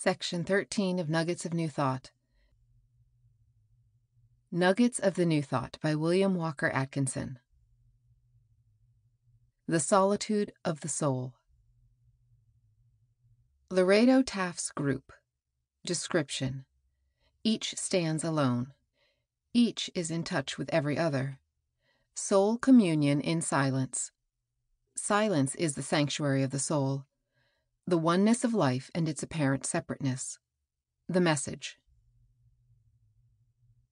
Section 13 of Nuggets of New Thought. Nuggets of the New Thought by William Walker Atkinson. The Solitude of the Soul. Lorado Taft's group. Description. Each stands alone. Each is in touch with every other. Soul communion in silence. Silence is the sanctuary of the soul. The oneness of life and its apparent separateness. The message.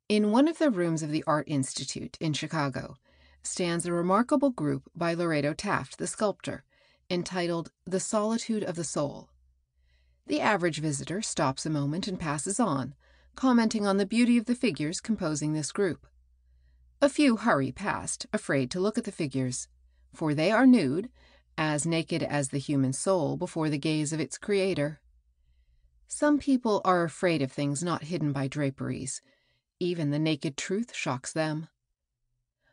In one of the rooms of the Art Institute in Chicago stands a remarkable group by Lorado Taft, the sculptor, entitled The Solitude of the Soul. The average visitor stops a moment and passes on, commenting on the beauty of the figures composing this group. A few hurry past, afraid to look at the figures, for they are nude, as naked as the human soul before the gaze of its creator. Some people are afraid of things not hidden by draperies. Even the naked truth shocks them.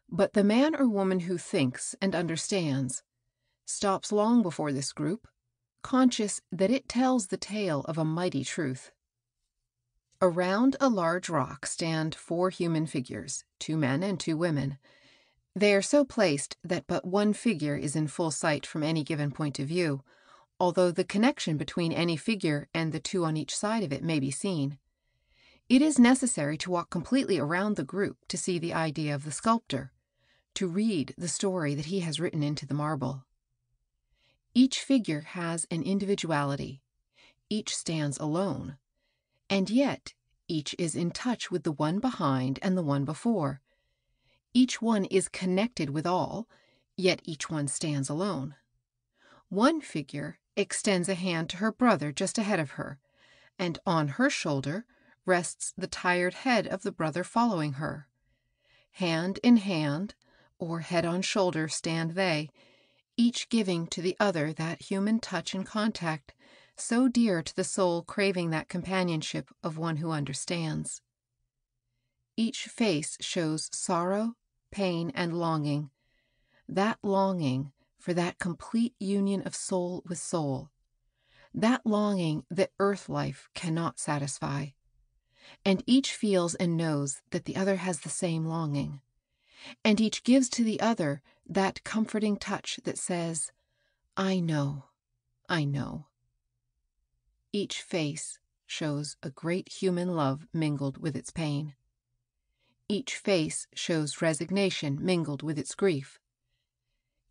But the man or woman who thinks and understands stops long before this group, conscious that it tells the tale of a mighty truth. Around a large rock stand 4 human figures, 2 men and 2 women. They are so placed that but one figure is in full sight from any given point of view, although the connection between any figure and the 2 on each side of it may be seen. It is necessary to walk completely around the group to see the idea of the sculptor, to read the story that he has written into the marble. Each figure has an individuality. Each stands alone. And yet, each is in touch with the one behind and the one before. Each one is connected with all, yet each one stands alone. One figure extends a hand to her brother just ahead of her, and on her shoulder rests the tired head of the brother following her. Hand in hand, or head on shoulder, stand they, each giving to the other that human touch and contact so dear to the soul craving that companionship of one who understands. Each face shows sorrow, pain, and longing, that longing for that complete union of soul with soul, that longing that earth life cannot satisfy. And each feels and knows that the other has the same longing, and each gives to the other that comforting touch that says, I know, I know. Each face shows a great human love mingled with its pain. Each face shows resignation mingled with its grief.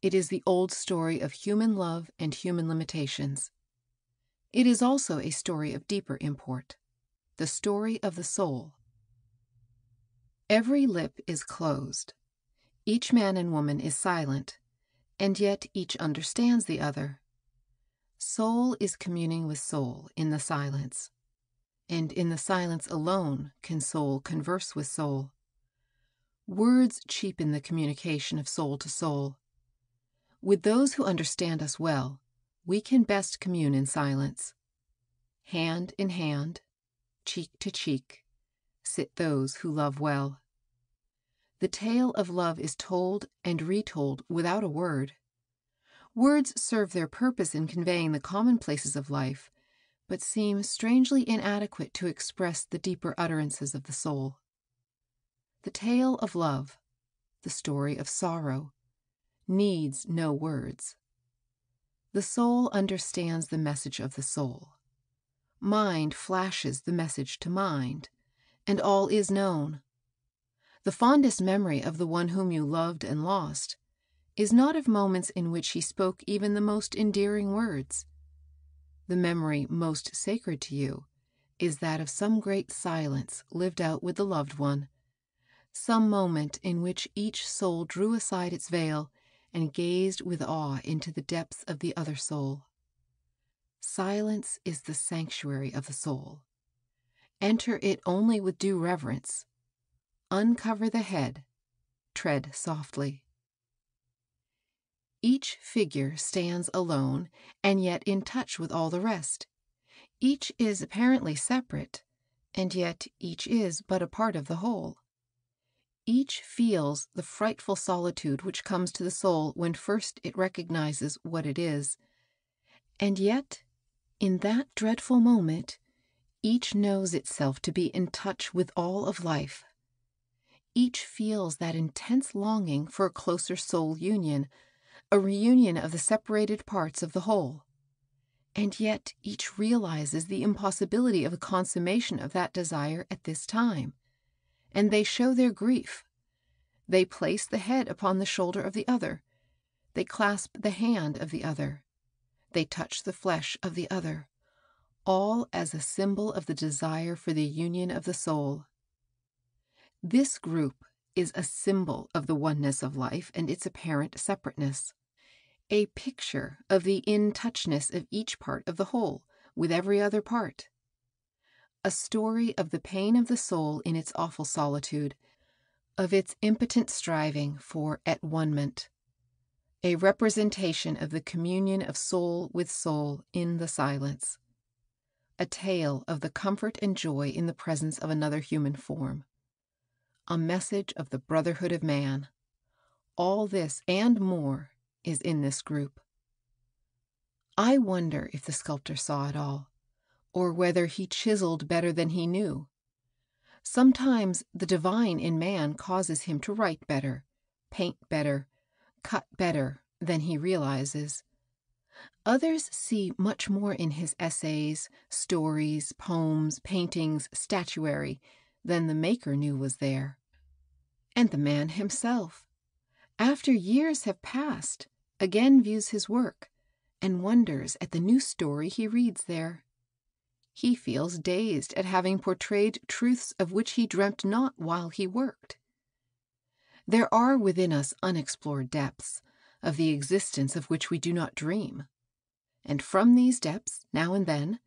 It is the old story of human love and human limitations. It is also a story of deeper import, the story of the soul. Every lip is closed. Each man and woman is silent, and yet each understands the other. Soul is communing with soul in the silence, and in the silence alone can soul converse with soul. Words cheapen the communication of soul to soul. With those who understand us well, we can best commune in silence. Hand in hand, cheek to cheek, sit those who love well. The tale of love is told and retold without a word. Words serve their purpose in conveying the commonplaces of life, but seem strangely inadequate to express the deeper utterances of the soul. The tale of love, the story of sorrow, needs no words. The soul understands the message of the soul. Mind flashes the message to mind, and all is known. The fondest memory of the one whom you loved and lost is not of moments in which he spoke even the most endearing words. The memory most sacred to you is that of some great silence lived out with the loved one, some moment in which each soul drew aside its veil and gazed with awe into the depths of the other soul. Silence is the sanctuary of the soul. Enter it only with due reverence. Uncover the head, tread softly. Each figure stands alone and yet in touch with all the rest. Each is apparently separate, and yet each is but a part of the whole. Each feels the frightful solitude which comes to the soul when first it recognizes what it is. And yet, in that dreadful moment, Each knows itself to be in touch with all of life. Each feels that intense longing for a closer soul union, a reunion of the separated parts of the whole. And yet each realizes the impossibility of a consummation of that desire at this time, and they show their grief. They place the head upon the shoulder of the other. They clasp the hand of the other. They touch the flesh of the other, all as a symbol of the desire for the union of the soul. This group is a symbol of the oneness of life and its apparent separateness, a picture of the in-touchness of each part of the whole with every other part, a story of the pain of the soul in its awful solitude, of its impotent striving for at-one-ment, a representation of the communion of soul with soul in the silence, a tale of the comfort and joy in the presence of another human form, a message of the brotherhood of man. All this and more is in this group. I wonder if the sculptor saw it all, or whether he chiseled better than he knew. Sometimes the divine in man causes him to write better, paint better, cut better than he realizes. Others see much more in his essays, stories, poems, paintings, statuary, than the maker knew was there. And the man himself, after years have passed, again views his work and wonders at the new story he reads there. He feels dazed at having portrayed truths of which he dreamt not while he worked. There are within us unexplored depths, of the existence of which we do not dream, and from these depths, now and then,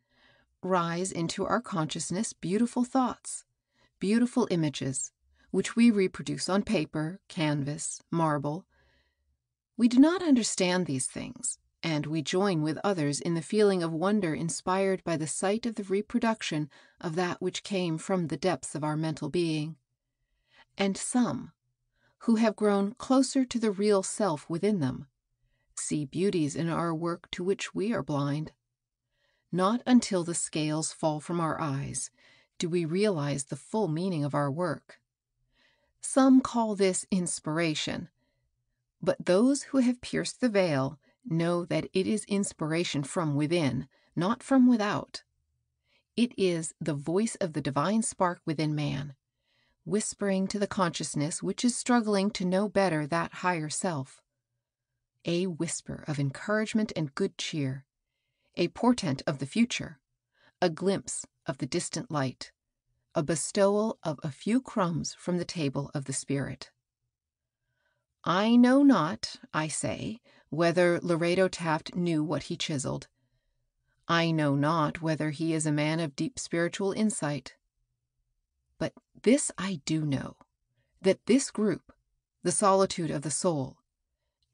rise into our consciousness beautiful thoughts, beautiful images, which we reproduce on paper, canvas, marble. We do not understand these things, and we join with others in the feeling of wonder inspired by the sight of the reproduction of that which came from the depths of our mental being. And some, who have grown closer to the real self within them, see beauties in our work to which we are blind. Not until the scales fall from our eyes do we realize the full meaning of our work. Some call this inspiration, but those who have pierced the veil know that it is inspiration from within, not from without. It is the voice of the divine spark within man, whispering to the consciousness which is struggling to know better that higher self. A whisper of encouragement and good cheer, a portent of the future, a glimpse of the distant light, a bestowal of a few crumbs from the table of the Spirit. I know not, I say, whether Lorado Taft knew what he chiseled. I know not whether he is a man of deep spiritual insight. But this I do know, that this group, the solitude of the soul,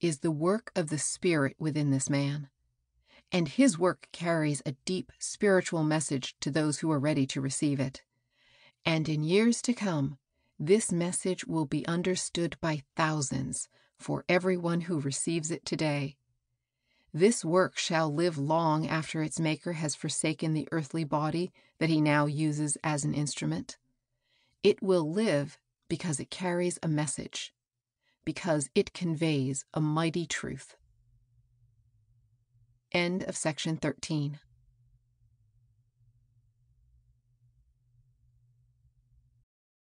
is the work of the Spirit within this man, and his work carries a deep spiritual message to those who are ready to receive it. And in years to come, this message will be understood by thousands for everyone who receives it today. This work shall live long after its maker has forsaken the earthly body that he now uses as an instrument. It will live because it carries a message, because it conveys a mighty truth. End of section 13.